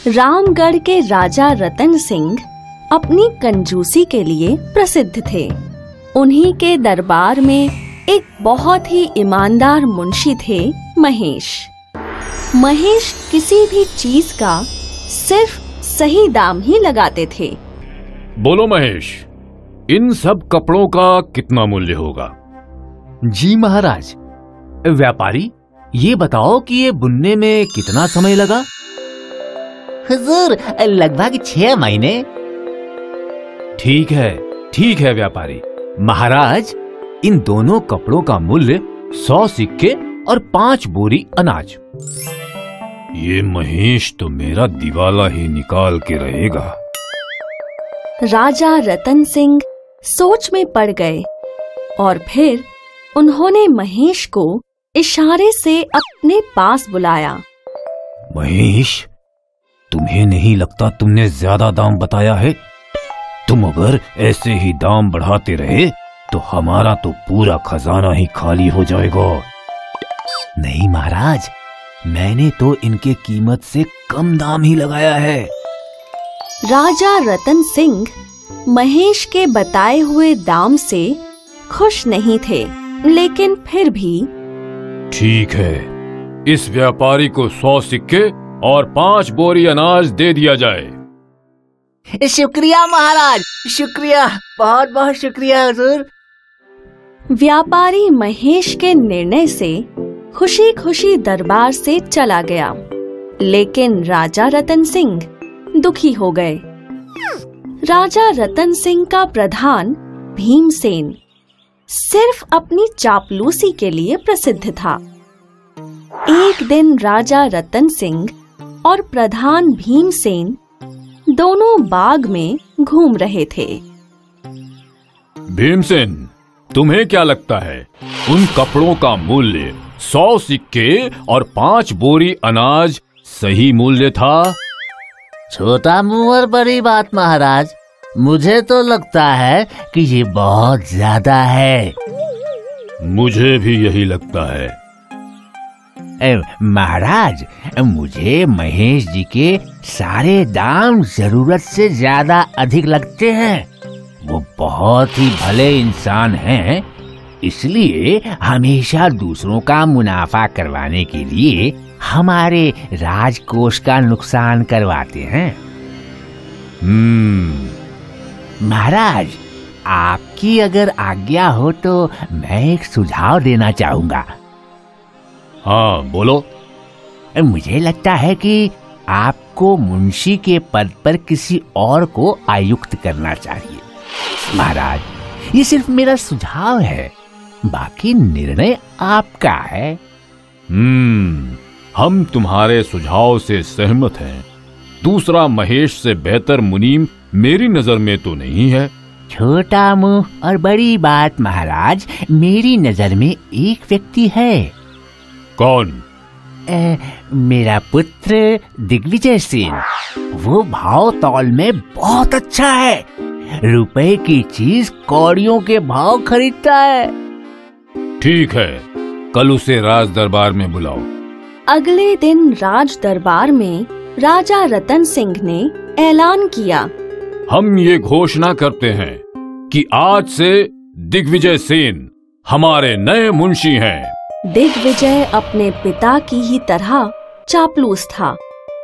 रामगढ़ के राजा रतन सिंह अपनी कंजूसी के लिए प्रसिद्ध थे। उन्हीं के दरबार में एक बहुत ही ईमानदार मुंशी थे, महेश। महेश किसी भी चीज का सिर्फ सही दाम ही लगाते थे। बोलो महेश, इन सब कपड़ों का कितना मूल्य होगा? जी महाराज। व्यापारी, ये बताओ कि ये बुनने में कितना समय लगा? हुजूर, लगभग 6 महीने। ठीक है व्यापारी। महाराज, इन दोनों कपड़ों का मूल्य 100 सिक्के और 5 बोरी अनाज। ये महेश तो मेरा दिवाला ही निकाल के रहेगा। राजा रतन सिंह सोच में पड़ गए और फिर उन्होंने महेश को इशारे से अपने पास बुलाया। महेश, तुम्हें नहीं लगता तुमने ज्यादा दाम बताया है? तुम अगर ऐसे ही दाम बढ़ाते रहे तो हमारा तो पूरा खजाना ही खाली हो जाएगा। नहीं महाराज, मैंने तो इनके कीमत से कम दाम ही लगाया है। राजा रतन सिंह महेश के बताए हुए दाम से खुश नहीं थे, लेकिन फिर भी ठीक है, इस व्यापारी को 100 सिक्के और 5 बोरी अनाज दे दिया जाए। शुक्रिया महाराज, शुक्रिया, बहुत बहुत शुक्रिया हुजूर। व्यापारी महेश के निर्णय से खुशी खुशी दरबार से चला गया, लेकिन राजा रतन सिंह दुखी हो गए। राजा रतन सिंह का प्रधान भीमसेन सिर्फ अपनी चापलूसी के लिए प्रसिद्ध था। एक दिन राजा रतन सिंह और प्रधान भीमसेन दोनों बाग में घूम रहे थे। भीमसेन, तुम्हें क्या लगता है उन कपड़ों का मूल्य 100 सिक्के और 5 बोरी अनाज सही मूल्य था? छोटा मुंह और बड़ी बात महाराज, मुझे तो लगता है कि ये बहुत ज्यादा है। मुझे भी यही लगता है। महाराज, मुझे महेश जी के सारे दाम जरूरत से ज्यादा अधिक लगते हैं। वो बहुत ही भले इंसान हैं, इसलिए हमेशा दूसरों का मुनाफा करवाने के लिए हमारे राजकोष का नुकसान करवाते हैं। महाराज, आपकी अगर आज्ञा हो तो मैं एक सुझाव देना चाहूँगा। हाँ बोलो। मुझे लगता है कि आपको मुंशी के पद पर किसी और को आयुक्त करना चाहिए। महाराज, ये सिर्फ मेरा सुझाव है, बाकी निर्णय आपका है। हम तुम्हारे सुझाव से सहमत हैं। दूसरा महेश से बेहतर मुनीम मेरी नजर में तो नहीं है। छोटा मुंह और बड़ी बात महाराज, मेरी नजर में एक व्यक्ति है। कौन? मेरा पुत्र दिग्विजय सेन। वो भाव तौल में बहुत अच्छा है। रुपए की चीज कौड़ियों के भाव खरीदता है। ठीक है, कल उसे राज दरबार में बुलाओ। अगले दिन राज दरबार में राजा रतन सिंह ने ऐलान किया, हम ये घोषणा करते हैं कि आज से दिग्विजय सेन हमारे नए मुंशी हैं। दिग्विजय अपने पिता की ही तरह चापलूस था।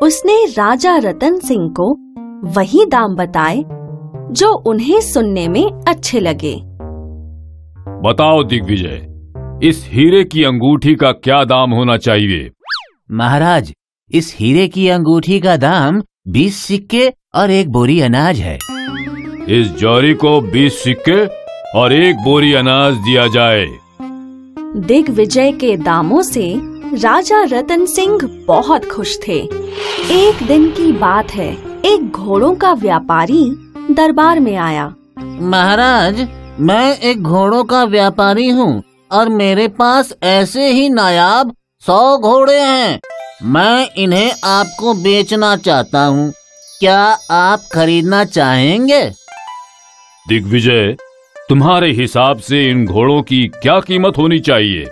उसने राजा रतन सिंह को वही दाम बताए जो उन्हें सुनने में अच्छे लगे। बताओ दिग्विजय, इस हीरे की अंगूठी का क्या दाम होना चाहिए? महाराज, इस हीरे की अंगूठी का दाम 20 सिक्के और 1 बोरी अनाज है। इस जौहरी को 20 सिक्के और 1 बोरी अनाज दिया जाए। दिग्विजय के दामों से राजा रतन सिंह बहुत खुश थे। एक दिन की बात है, एक घोड़ों का व्यापारी दरबार में आया। महाराज, मैं एक घोड़ों का व्यापारी हूँ और मेरे पास ऐसे ही नायाब 100 घोड़े हैं। मैं इन्हें आपको बेचना चाहता हूँ। क्या आप खरीदना चाहेंगे? दिग्विजय, तुम्हारे हिसाब से इन घोड़ों की क्या कीमत होनी चाहिए?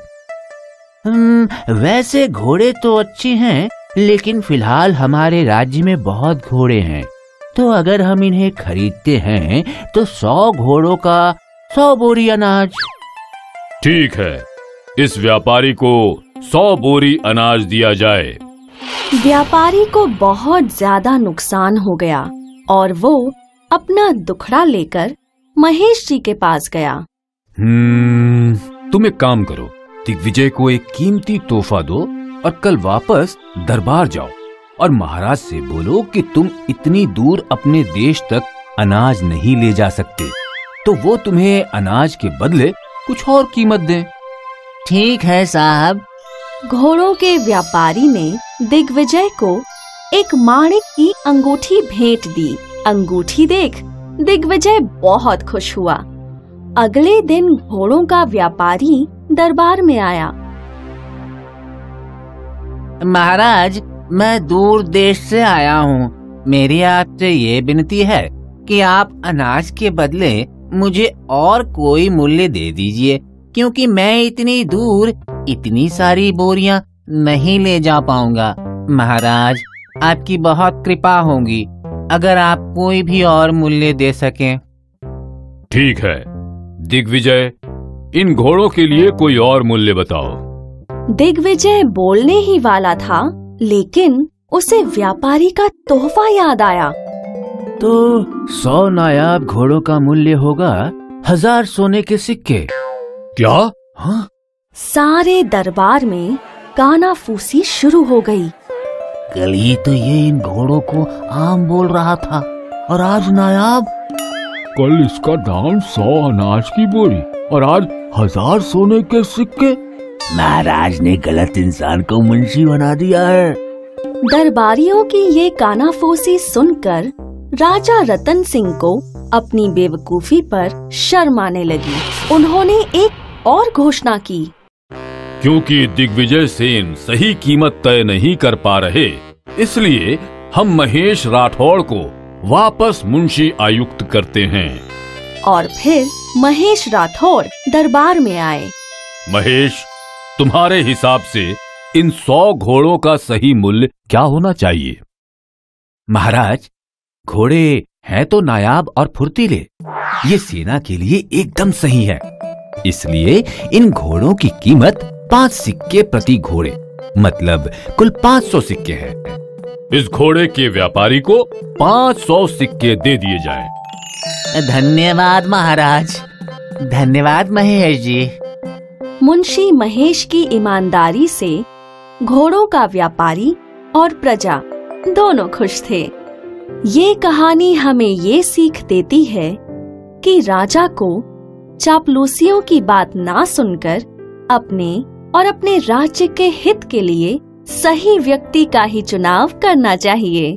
वैसे घोड़े तो अच्छे हैं, लेकिन फिलहाल हमारे राज्य में बहुत घोड़े हैं, तो अगर हम इन्हें खरीदते हैं तो 100 घोड़ों का 100 बोरी अनाज। ठीक है, इस व्यापारी को 100 बोरी अनाज दिया जाए। व्यापारी को बहुत ज्यादा नुकसान हो गया और वो अपना दुखड़ा लेकर महेश जी के पास गया। तुम एक काम करो, दिग्विजय को एक कीमती तोहफा दो और कल वापस दरबार जाओ और महाराज से बोलो कि तुम इतनी दूर अपने देश तक अनाज नहीं ले जा सकते, तो वो तुम्हें अनाज के बदले कुछ और कीमत दें। ठीक है साहब। घोड़ों के व्यापारी ने दिग्विजय को एक माणिक की अंगूठी भेंट दी। अंगूठी देख दिग्विजय बहुत खुश हुआ। अगले दिन घोड़ों का व्यापारी दरबार में आया। महाराज, मैं दूर देश से आया हूँ। मेरी आपसे ये विनती है कि आप अनाज के बदले मुझे और कोई मूल्य दे दीजिए, क्योंकि मैं इतनी दूर इतनी सारी बोरियां नहीं ले जा पाऊंगा। महाराज, आपकी बहुत कृपा होगी अगर आप कोई भी और मूल्य दे सकें। ठीक है दिग्विजय, इन घोड़ों के लिए कोई और मूल्य बताओ। दिग्विजय बोलने ही वाला था, लेकिन उसे व्यापारी का तोहफा याद आया। तो 100 नायाब घोड़ों का मूल्य होगा 1000 सोने के सिक्के। क्या? हाँ? सारे दरबार में कानाफूसी शुरू हो गई। कल ही तो ये इन घोड़ों को आम बोल रहा था और आज नायाब। कल इसका दाम 100 अनाज की बोरी और आज 1000 सोने के सिक्के। महाराज ने गलत इंसान को मुंशी बना दिया है। दरबारियों की ये कानाफूसी सुनकर राजा रतन सिंह को अपनी बेवकूफी पर शर्म आने लगी। उन्होंने एक और घोषणा की। क्योंकि दिग्विजय सेन सही कीमत तय नहीं कर पा रहे, इसलिए हम महेश राठौड़ को वापस मुंशी आयुक्त करते हैं। और फिर महेश राठौड़ दरबार में आए। महेश, तुम्हारे हिसाब से इन 100 घोड़ों का सही मूल्य क्या होना चाहिए? महाराज, घोड़े हैं तो नायाब और फुर्तीले, ये सेना के लिए एकदम सही है। इसलिए इन घोड़ों की कीमत 5 सिक्के प्रति घोड़े, मतलब कुल 500 सिक्के हैं। इस घोड़े के व्यापारी को 500 सिक्के दे दिए जाएं। धन्यवाद महाराज। धन्यवाद महेश जी। मुंशी महेश की ईमानदारी से घोड़ों का व्यापारी और प्रजा दोनों खुश थे। ये कहानी हमें ये सीख देती है कि राजा को चापलूसियों की बात ना सुनकर अपने और अपने राज्य के हित के लिए सही व्यक्ति का ही चुनाव करना चाहिए।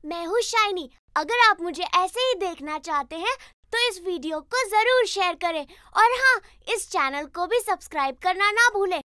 मैं हूँ शाइनी। अगर आप मुझे ऐसे ही देखना चाहते हैं तो इस वीडियो को जरूर शेयर करें और हाँ, इस चैनल को भी सब्सक्राइब करना ना भूलें।